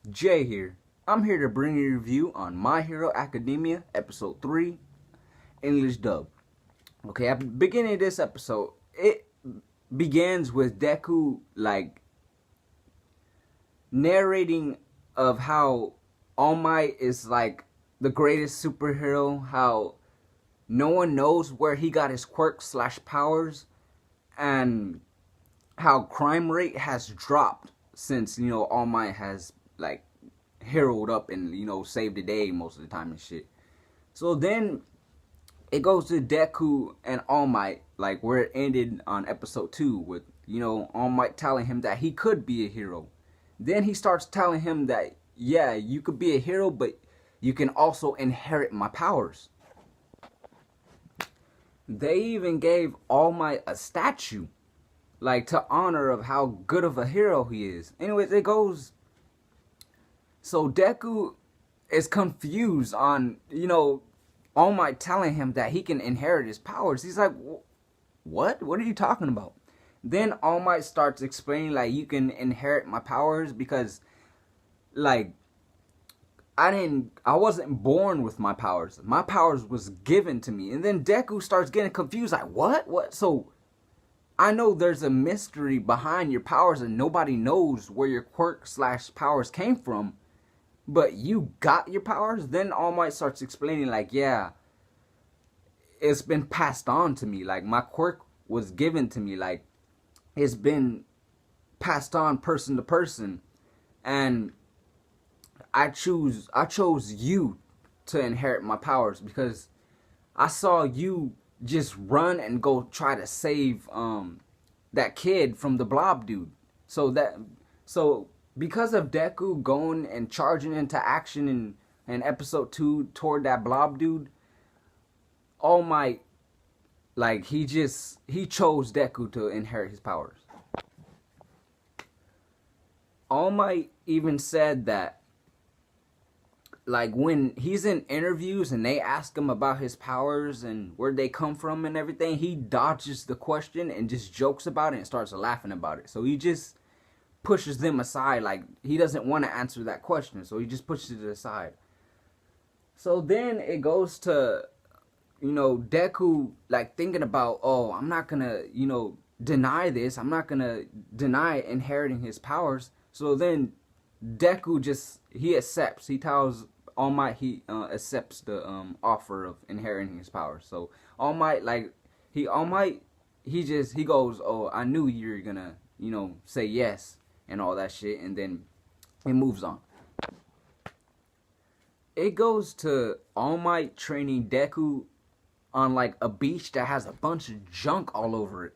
Jay here. I'm here to bring you a review on My Hero Academia Episode 3, English Dub. Okay, at the beginning of this episode, it begins with Deku, narrating of how All Might is, the greatest superhero, how no one knows where he got his quirks/powers, and how crime rate has dropped since, All Might has, heroed up and saved the day most of the time and shit. So then it goes to Deku and All Might, where it ended on episode 2 with All Might telling him that he could be a hero. Then he starts telling him that yeah, you could be a hero, but you can also inherit my powers. They even gave All Might a statue, to honor of how good of a hero he is. Anyways, it goes. So Deku is confused on, All Might telling him that he can inherit his powers. He's like, what? What are you talking about? Then All Might starts explaining, you can inherit my powers because, I wasn't born with my powers. My powers was given to me. And then Deku starts getting confused, what? What? So, I know there's a mystery behind your powers and nobody knows where your quirk/powers came from. But you got your powers? Then All Might starts explaining, yeah, it's been passed on to me. My quirk was given to me. It's been passed on person to person. And I chose you to inherit my powers because I saw you just run and go try to save that kid from the blob dude. So because of Deku going and charging into action in episode 2 toward that blob dude, All Might, he chose Deku to inherit his powers. All Might even said that, when he's in interviews and they ask him about his powers and where they come from and everything, he dodges the question and just jokes about it and starts laughing about it. So he just pushes them aside. He doesn't want to answer that question, so he just pushes it aside. So then it goes to, Deku, thinking about, oh, I'm not gonna, deny this. I'm not gonna deny inheriting his powers. So then Deku he accepts. He tells All Might he accepts the offer of inheriting his powers. So All Might, he goes, oh, I knew you were gonna, say yes and all that shit, and then it moves on. It goes to All Might training Deku on a beach that has a bunch of junk all over it.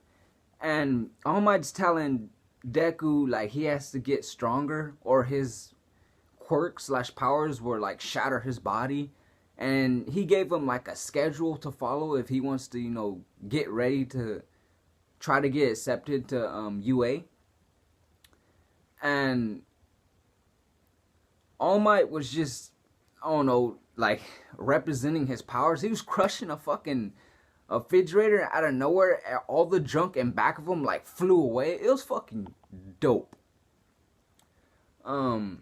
And All Might's telling Deku he has to get stronger or his quirks/powers will shatter his body. And he gave him a schedule to follow if he wants to, get ready to try to get accepted to UA. And All Might was just, I don't know, representing his powers. He was crushing a fucking refrigerator out of nowhere. All the junk in back of him flew away. It was fucking dope. All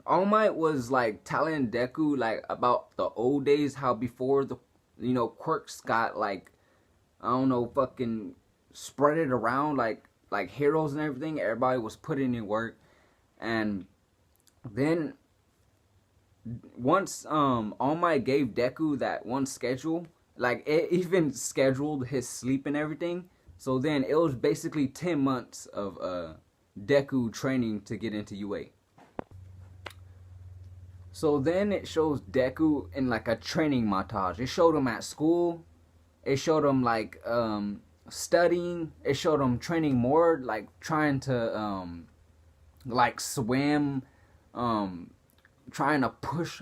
Might was telling Deku about the old days, how before the quirks got I don't know, fucking spread it around like heroes and everything. Everybody was putting in work. And then once All Might gave Deku that one schedule, it even scheduled his sleep and everything. So then it was basically 10 months of Deku training to get into UA. So then it shows Deku in a training montage. It showed him at school. It showed him studying. It showed him training more, trying to swim, trying to push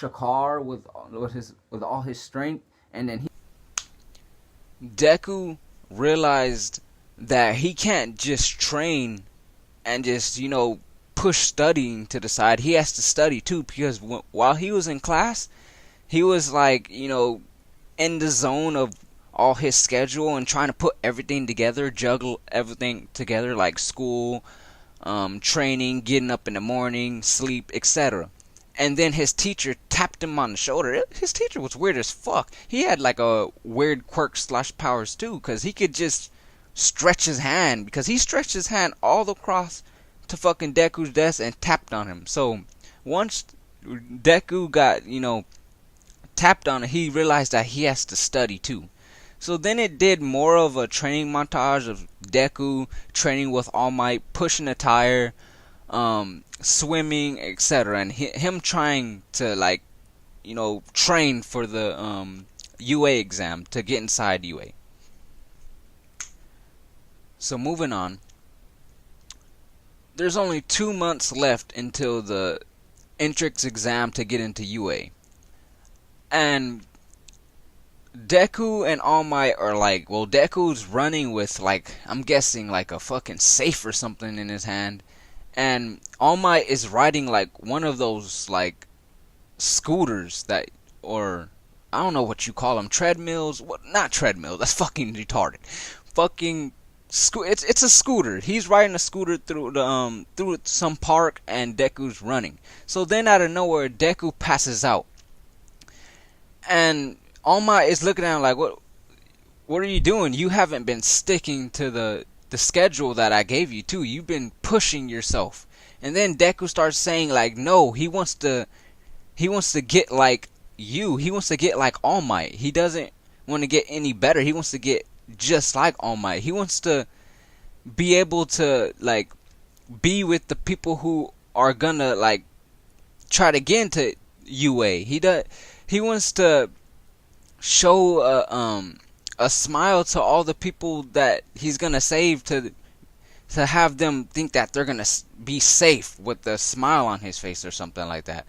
a car with all his strength. And then Deku realized that he can't just train and just push studying to the side. He has to study too, because while he was in class, he was in the zone of all his schedule and trying to put everything together, juggle everything together, like school, training, getting up in the morning, sleep, etc. And then his teacher tapped him on the shoulder. His teacher was weird as fuck. He had like a weird quirk slash powers too, because he could just stretch his hand, because he stretched his hand all across to fucking Deku's desk and tapped on him. So once Deku got, tapped on it, he realized that he has to study too. So then it did more of a training montage of Deku training with All Might, pushing a tire, swimming, etc. And him trying to train for the UA exam to get inside UA. So moving on. There's only 2 months left until the entrance exam to get into UA. And Deku and All Might are Deku's running with I'm guessing a fucking safe or something in his hand. And All Might is riding one of those scooters or I don't know what you call them, treadmills. What? Not treadmills. That's fucking retarded. Fucking it's a scooter. He's riding a scooter through some park, and Deku's running. So then out of nowhere, Deku passes out, and All Might is looking at him like, what are you doing? You haven't been sticking to the schedule that I gave you too. You've been pushing yourself. And then Deku starts saying no, he wants to get like you. He wants to get like All Might. He doesn't want to get any better. He wants to get just like All Might. He wants to be able to be with the people who are gonna try to get into UA. He wants to show a smile to all the people that he's gonna save, to have them think that they're gonna be safe with a smile on his face or something like that.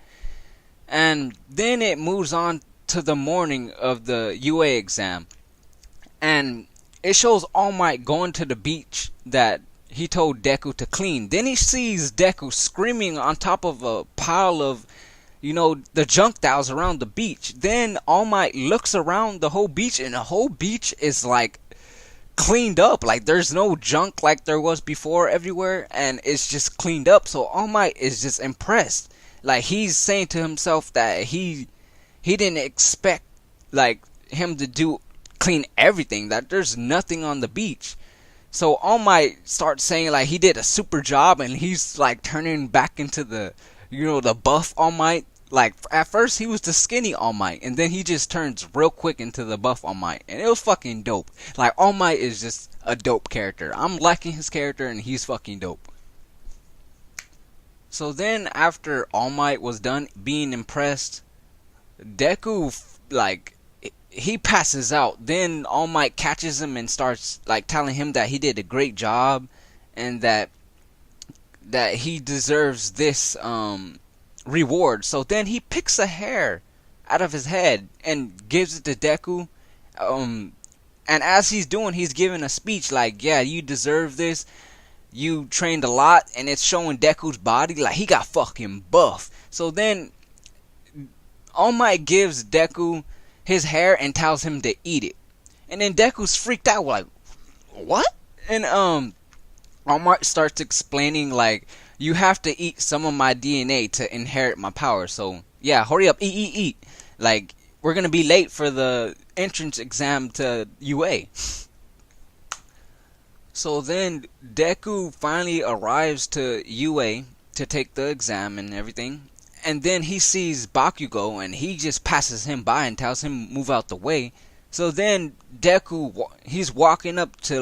And then it moves on to the morning of the UA exam, and it shows All Might going to the beach that he told Deku to clean. Then he sees Deku screaming on top of a pile of the junk that was around the beach. Then All Might looks around the whole beach, and the whole beach is cleaned up. There's no junk like there was before everywhere, and it's just cleaned up. So All Might is just impressed. He's saying to himself that he didn't expect him to clean everything, that there's nothing on the beach. So All Might starts saying he did a super job, and he's turning back into the the buff All Might. At first he was the skinny All Might, and then he just turns real quick into the buff All Might, and it was fucking dope. All Might is just a dope character. I'm liking his character, and he's fucking dope. So then after All Might was done being impressed, Deku he passes out. Then All Might catches him and starts telling him that he did a great job, and that he deserves this reward. So then he picks a hair out of his head and gives it to Deku. And as he's giving a speech yeah, you deserve this. You trained a lot, and it's showing Deku's body he got fucking buff. So then All Might gives Deku his hair and tells him to eat it. And then Deku's freaked out what? And All Might starts explaining you have to eat some of my DNA to inherit my power. So yeah, hurry up, eat. We're gonna be late for the entrance exam to UA. So then Deku finally arrives to UA to take the exam and everything. And then he sees Bakugo, and he just passes him by and tells him move out the way. So then Deku, he's walking up to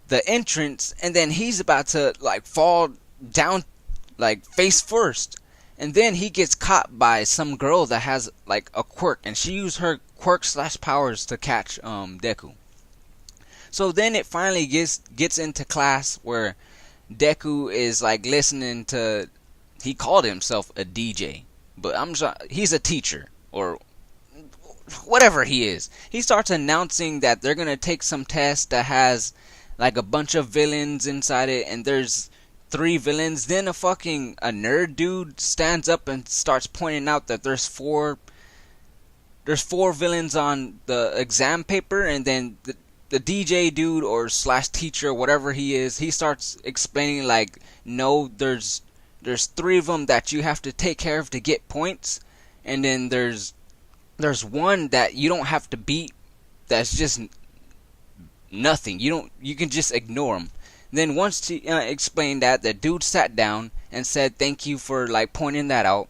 the entrance, and then he's about to fall down face first. And then he gets caught by some girl that has a quirk, and she used her quirk slash powers to catch Deku. So then it finally gets into class where Deku is listening to, he called himself a DJ, but he's a teacher or whatever he is. He starts announcing that they're gonna take some test that has a bunch of villains inside it, and there's 3 villains. Then a nerd dude stands up and starts pointing out that there's 4 there's 4 villains on the exam paper, and then the DJ dude or slash teacher, whatever he is, he starts explaining like, no, there's 3 of them that you have to take care of to get points, and then there's one that you don't have to beat. That's just nothing. You can just ignore him. Then once he explained that, the dude sat down and said thank you for like pointing that out.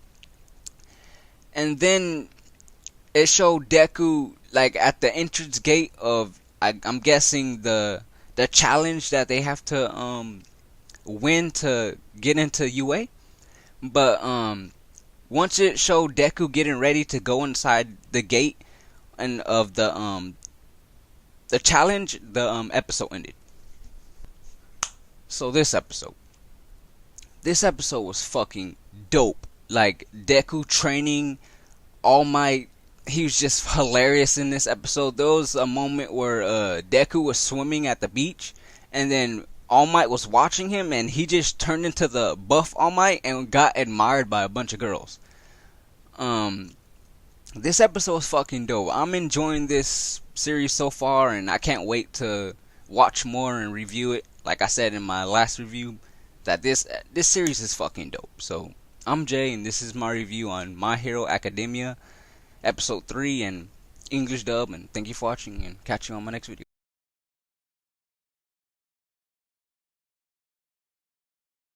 And then it showed Deku like at the entrance gate of, I'm guessing the challenge that they have to win to get into UA. But once it showed Deku getting ready to go inside the gate and of the challenge, the episode ended. So this episode was fucking dope. Like Deku training All Might, he was just hilarious in this episode. There was a moment where Deku was swimming at the beach, and then All Might was watching him, and he just turned into the buff All Might and got admired by a bunch of girls. This episode is fucking dope. I'm enjoying this series so far, and I can't wait to watch more and review it. Like I said in my last review, that this series is fucking dope. So I'm Jay, and this is my review on My Hero Academia episode 3 and English dub. And thank you for watching, and catch you on my next video.